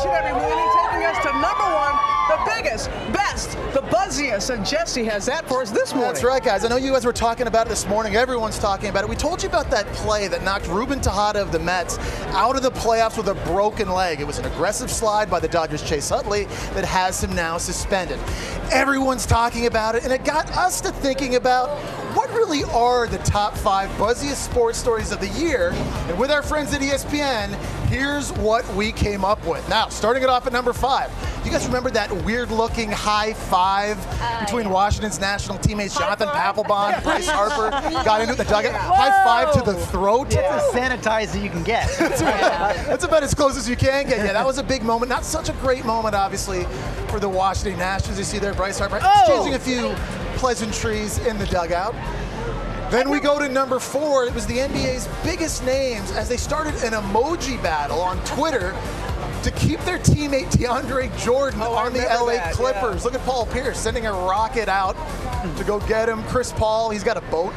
and every morning, taking us to #1, the biggest, best, the buzziest, and Jesse has that for us this morning. That's right, guys. I know you guys were talking about it this morning. Everyone's talking about it. We told you about that play that knocked Ruben Tejada of the Mets out of the playoffs with a broken leg. It was an aggressive slide by the Dodgers' Chase Utley that has him now suspended. Everyone's talking about it, and it got us to thinking about what really are the top 5 buzziest sports stories of the year. And with our friends at ESPN, here's what we came up with. Now, starting it off at number 5. You guys remember that weird-looking high five between Washington's national teammates Jonathan Papelbon and Bryce Harper got into the dugout? High five to the throat. It's the sanitizer you can get. That's about as close as you can get. Yeah, that was a big moment. Not such a great moment, obviously, for the Washington Nationals. You see there, Bryce Harper exchanging a few pleasantries in the dugout. Then we go to number 4. It was the NBA's biggest names as they started an emoji battle on Twitter to keep their teammate DeAndre Jordan on the LA Clippers. Look at Paul Pierce sending a rocket out to go get him. Chris Paul, he's got a boat.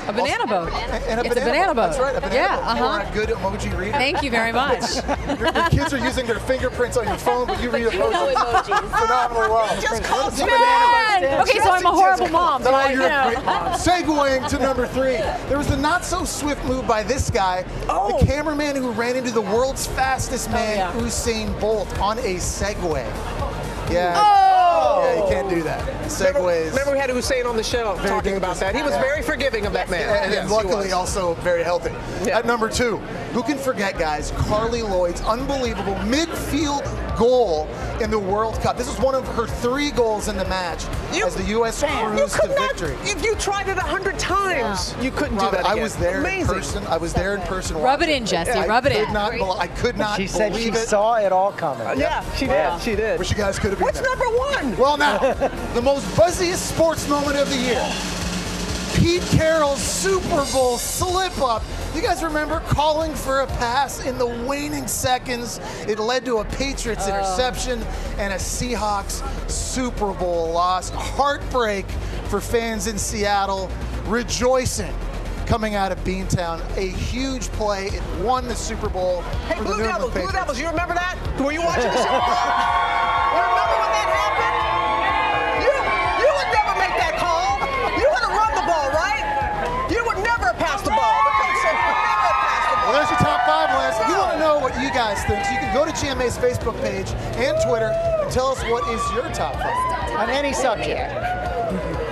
A banana boat. And It's a banana boat. That's right, a banana boat. You're a good emoji reader. Thank you very much. Your kids are using their fingerprints on your phone, but you read emojis phenomenally well. Just call it Man! Okay, so I'm a horrible mom, but You're a great mom. Segueing to number 3. There was the not-so-swift move by this guy, the cameraman who ran into the world's fastest man, Usain Bolt, on a Segway. Yeah, you can't do that. Segways. Remember we had Usain on the show talking about that. He was very forgiving of that man. And luckily also very healthy. At number 2, who can forget, guys, Carly Lloyd's unbelievable midfield goal in the World Cup. This is one of her 3 goals in the match as the U.S. cruised to victory. If you tried it 100 times, you couldn't do that again. I was there in person. I was there in person. Rub it in, Jesse. Rub it in. I could not believe it. She said she saw it all coming. Yeah, she did. She did. Wish you guys could have been What's there. number 1? Well, now, the most buzziest sports moment of the year. Pete Carroll's Super Bowl slip-up. You guys remember calling for a pass in the waning seconds? It led to a Patriots interception and a Seahawks Super Bowl loss. Heartbreak for fans in Seattle. Rejoicing coming out of Beantown. A huge play. It won the Super Bowl. Hey, for the Blue Devils, Patriots. Blue Devils, you remember that? Were you watching the Super Bowl? You remember when that happened? You would never make that call. You would have run the ball, right? You would never pass the ball. The coach said you would never pass the ball. Well, there's your top 5 list. If you want to know what you guys think, so you can go to GMA's Facebook page and Twitter and tell us what is your top 5. On any subject.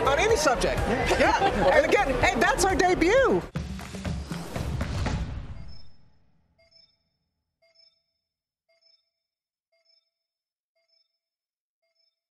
On any subject. Yeah. And again, hey, that's our debut.